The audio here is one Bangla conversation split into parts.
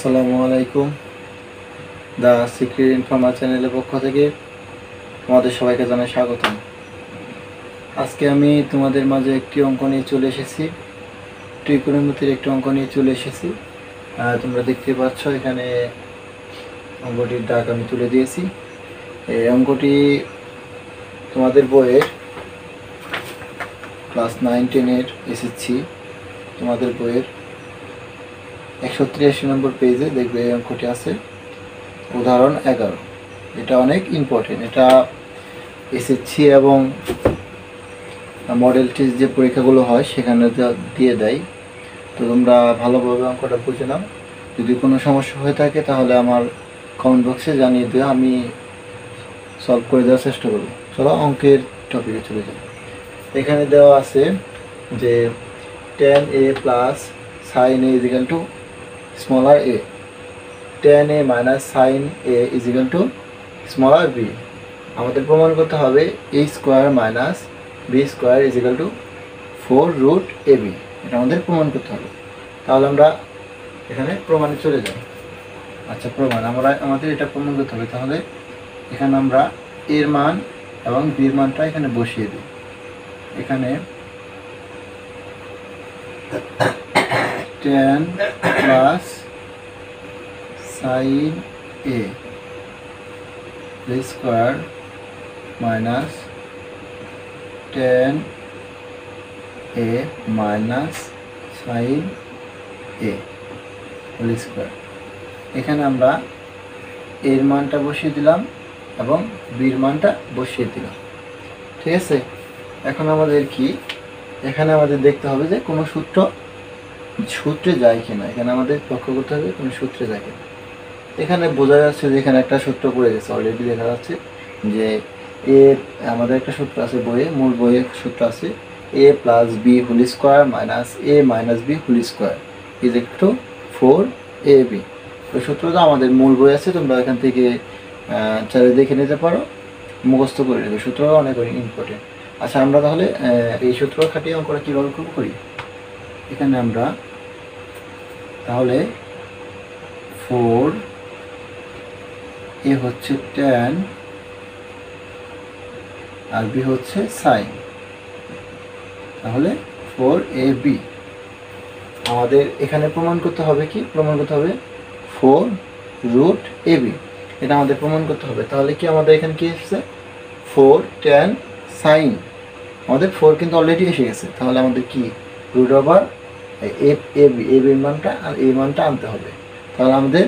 আসসালামু আলাইকুম। দ্য সিক্রেট ইনফর্মার চ্যানেলের পক্ষ থেকে তোমাদের সবাইকে জানাই স্বাগতম। আজকে আমি তোমাদের মাঝে একটি অঙ্ক নিয়ে চলে এসেছি, ত্রিকোণমিতির একটি অঙ্ক নিয়ে চলে এসেছি। তোমরা দেখতে পাচ্ছ এখানে অঙ্কটির দাগ আমি তুলে দিয়েছি। এই অঙ্কটি তোমাদের বইয়ের ক্লাস 9-10-এর এসএসসি তোমাদের বইয়ের 183 নম্বর পেজে দেখবে এই অঙ্কটি আছে, উদাহরণ 11। এটা অনেক ইম্পর্টেন্ট। এটা এসএসসি এবং মডেল টেস্ট যে পরীক্ষাগুলো হয় সেখানে দিয়ে দেয়। তো তোমরা ভালোভাবে অঙ্কটা বুঝে নাও। যদি কোনো সমস্যা হয়ে থাকে তাহলে আমার কমেন্ট বক্সে জানিয়ে দিও, আমি সলভ করে দেওয়ার চেষ্টা করব। চলো অঙ্কের টপিকে চলে যাই। এখানে দেওয়া আছে যে tan a plus sin a is equal two smaller a, tan a minus sin a is equal two smaller b। আমাদের প্রমাণ করতে হবে a square minus b square is equal two 4√ab। এটা আমাদের প্রমাণ করতে হবে। তাহলে আমরা এখানে প্রমাণে চলে যাই। আচ্ছা, প্রমাণ আমাদের এটা প্রমাণ করতে হবে। তাহলে এখানে আমরা এর মান এবং বির মানটা এখানে বসিয়ে দিই। এখানে tan plus sin a square minus tan a minus sin a whole square. এখানে আমরা এর মানটা বসিয়ে দিলাম এবং বির মানটা বসিয়ে দিলাম। ঠিক আছে, এখন আমাদের কি, এখানে আমাদের দেখতে হবে যে কোনো সূত্রে যায় কিনা। এখানে আমাদের লক্ষ্য করতে হবে কোনো সূত্রে যায় কিনা। এখানে বোঝা যাচ্ছে যে এখানে একটা সূত্র পড়ে গেছে, অলরেডি দেখা যাচ্ছে যে আমাদের একটা সূত্র আছে বইয়ে, মূল বইয়ে সূত্র আছে a plus B whole square minus a minus B whole square is equal to 4ab। ওই সূত্রটা আমাদের মূল বই আছে, তোমরা এখান থেকে চাইলে দেখে নিতে পারো, মুখস্থ করে নেবে। সূত্রটা অনেক ইম্পর্টেন্ট। আচ্ছা, আমরা তাহলে এই সূত্র খাটিয়ে অঙ্কটা কীভাবে করি। এখানে আমরা তাহলে 4a হচ্ছে tan আর b হচ্ছে sin, তাহলে 4ab। আমাদের এখানে প্রমাণ করতে হবে কি, প্রমাণ করতে হবে 4√ab। এটা আমাদের প্রমাণ করতে হবে। তাহলে কি আমাদের এখানে কি এসেছে 4 tan sin, আমাদের 4 কিন্তু অলরেডি এসে গেছে। তাহলে আমাদের কি রুট ওভার ab এর মানটা আর এই মানটা আনতে হবে। তাহলে আমাদের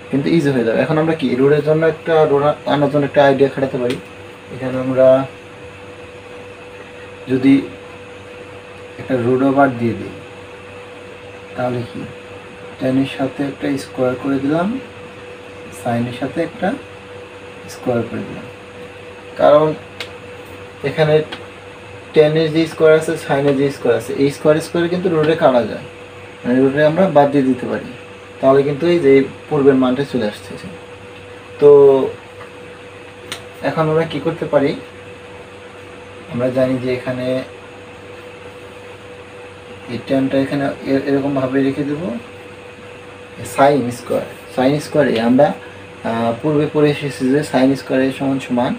কিন্তু ইজি হয়ে যাবে। এখন আমরা কি রুটের জন্য আনার জন্য একটা আইডিয়া খাটাতে পারি। এখানে আমরা যদি একটা রুট ওভার দিয়ে দিই তাহলে কি tan এর সাথে একটা স্কোয়ার করে দিলাম, sin এর সাথে একটা স্কোয়ার করে দিলাম। কারণ এখানে tan এর যে স্কোয়ার আছে, sin এর যে স্কোয়ার আছে, এই স্কোয়ার কিন্তু রুটে কাটা যায়, মানে রুটে আমরা বাদ দিয়ে দিতে পারি। তাহলে কিন্তু এই যে পূর্বের মানটা চলে আসছে। তো এখন আমরা কি করতে পারি, আমরা জানি যে এখানে এই ট্যানটা এখানে এরকম ভাবে রেখে দেব। সাইন স্কোয়ারে আমরা পূর্বে পড়ে এসেছি যে সাইন স্কোয়ারে সমান সমান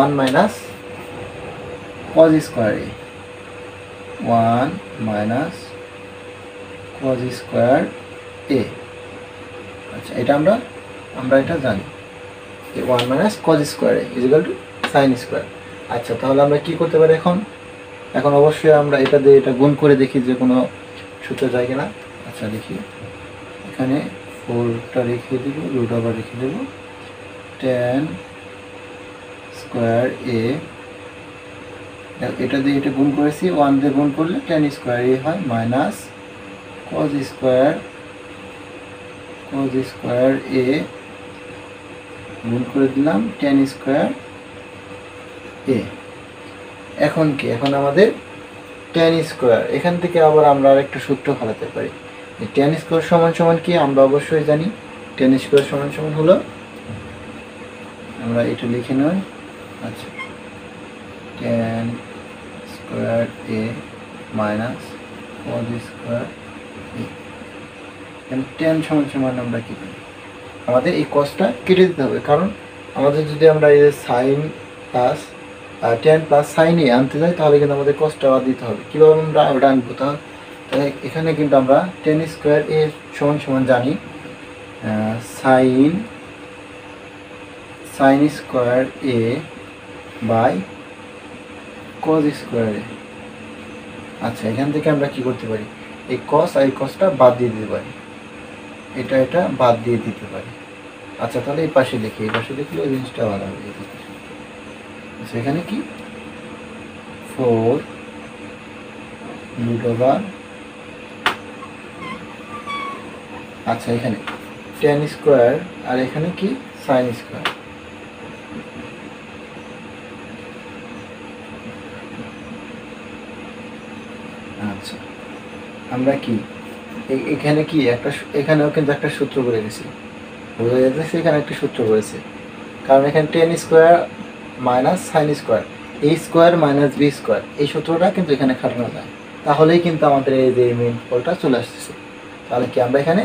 1 মাইনাস কজ স্কোয়ারে, 1 মাইনাস কজ স্কোয়ার এ। আচ্ছা, এটা আমরা এটা জানি, 1 minus cos square is equal two sine square. আচ্ছা, তাহলে আমরা কি করতে পারি এখন অবশ্যই আমরা এটা দিয়ে এটা গুণ করে দেখি যে কোনো সূত্র যায় কিনা। আচ্ছা, দেখি এখানে 4টা রেখে দেব, রুট ওভার রেখে দেব, tan স্কোয়ার এ, এটা দিয়ে এটা গুণ করেছি, 1 দিয়ে গুণ করলে tan স্কোয়ার এ হয় মাইনাস কজ স্কোয়ার এ গুণ করে দিলাম tan স্কোয়ার এ। এখন কি, এখন আমাদের tan স্কোয়ার, এখান থেকে আবার আমরা আরেকটা সূত্র খাটাতে পারি। tan স্কোয়ার সমান সমান কি আমরা অবশ্যই জানি, tan স্কোয়ার সমান সমান হলো, আমরা এটা লিখে নেই। আচ্ছা, tan স্কোয়ার এ মাইনাস কজ স্কোয়ার এ। টেন সমান সমান আমরা কী করি, আমাদের এই কসটা কেটে দিতে হবে, কারণ আমাদের যদি আমরা এই sine plus tan plus sine A আনতে যাই তাহলে কিন্তু আমাদের কসটা বাদ দিতে হবে। কীভাবে আমরা ওটা আনবো, তাহলে এখানে কিন্তু আমরা টেন স্কোয়ার এ সমান সমান জানি sine sine square A by cos square A. আচ্ছা, এখান থেকে আমরা কি করতে পারি, এই কস আর এই কসটা বাদ দিয়ে দিতে পারি, এটা বাদ দিয়ে দিতে পারি। আচ্ছা, তাহলে এই পাশে লিখি, এই পাশে লিখলে এই জিনিসটা ভালো হবে। আচ্ছা, এখানে কি 4 √, আচ্ছা এখানে টেন স্কোয়ার আর এখানে কি সাইন স্কোয়ার। আচ্ছা, আমরা কি এখানে কি একটা এখানেও কিন্তু একটা সূত্র করে গেছি, বোঝা যাচ্ছে এখানে একটা সূত্র করেছে, কারণ এখানে tan square minus sine square A square minus B square, এই সূত্রটা কিন্তু এখানে খাটানো যায়, তাহলেই কিন্তু আমাদের এই যে মেইন ফলটা চলে আসতেছে। তাহলে কি আমরা এখানে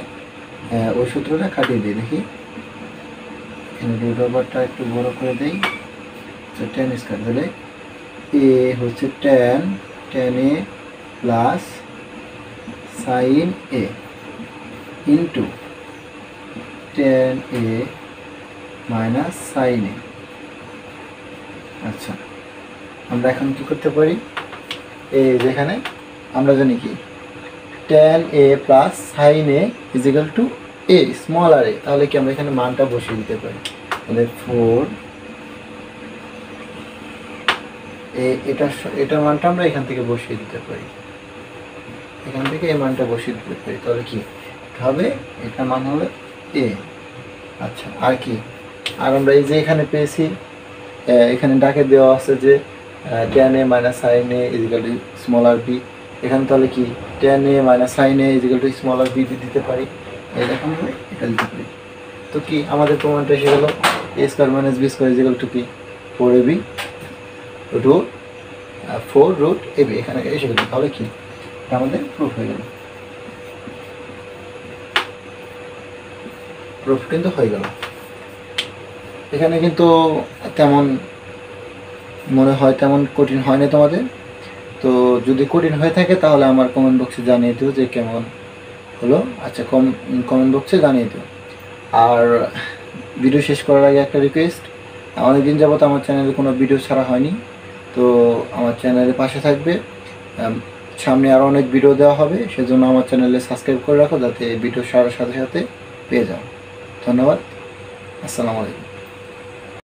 ওই সূত্রটা খাটিয়ে দিই, দেখি এখানে √টা একটু বড় করে দিই। টেন স্কোয়ার তাহলে এ হচ্ছে ten A plus sine A into ten A minus sine এ। আচ্ছা, আমরা এখন কি করতে পারি, যেখানে আমরা জানি কি tan A plus sine A is equal to A small আর এ, তাহলে কি আমরা এখানে মানটা বসিয়ে দিতে পারি। তাহলে 4 এটার মানটা আমরা এখান থেকে বসিয়ে দিতে পারি, এখান থেকে এই মানটা বসিয়ে দিতে পারি। তাহলে কি হবে, এটার মান হবে এ। আচ্ছা, আর কি, আর আমরা এই যে এখানে পেয়েছি, এখানে ডাকে দেওয়া আছে যে tan A minus sine A is equal to small R B, এখানে তাহলে কি tan A minus sine A is equal to small R B দিতে পারি, এটা দিতে পারি। তো কি আমাদের প্রমাণটা এসে গেল, A square minus B square is equal to কি 4ab √, 4√ab এখানে এসে গেল। তাহলে কি আমাদের প্রুফ হয়ে গেল, প্রুফ কিন্তু হয়ে গেল। এখানে কিন্তু তেমন মনে হয় তেমন কঠিন হয় না তোমাদের, তো যদি কঠিন হয়ে থাকে তাহলে আমার কমেন্ট বক্সে জানিয়ে দিও যে কেমন হলো। আচ্ছা, কমেন্ট বক্সে জানিয়ে দিও। আর ভিডিও শেষ করার আগে একটা রিকোয়েস্ট, অনেকদিন যাবত আমার চ্যানেলে কোনো ভিডিও ছাড়া হয়নি, তো আমার চ্যানেলের পাশে থাকবে, সামনে আরও অনেক ভিডিও দেওয়া হবে, সেজন্য আমার চ্যানেলে সাবস্ক্রাইব করে রাখো যাতে ভিডিও সারার সাথে সাথে পেয়ে যাও। ধন্যবাদ, আসসালামু আলাইকুম।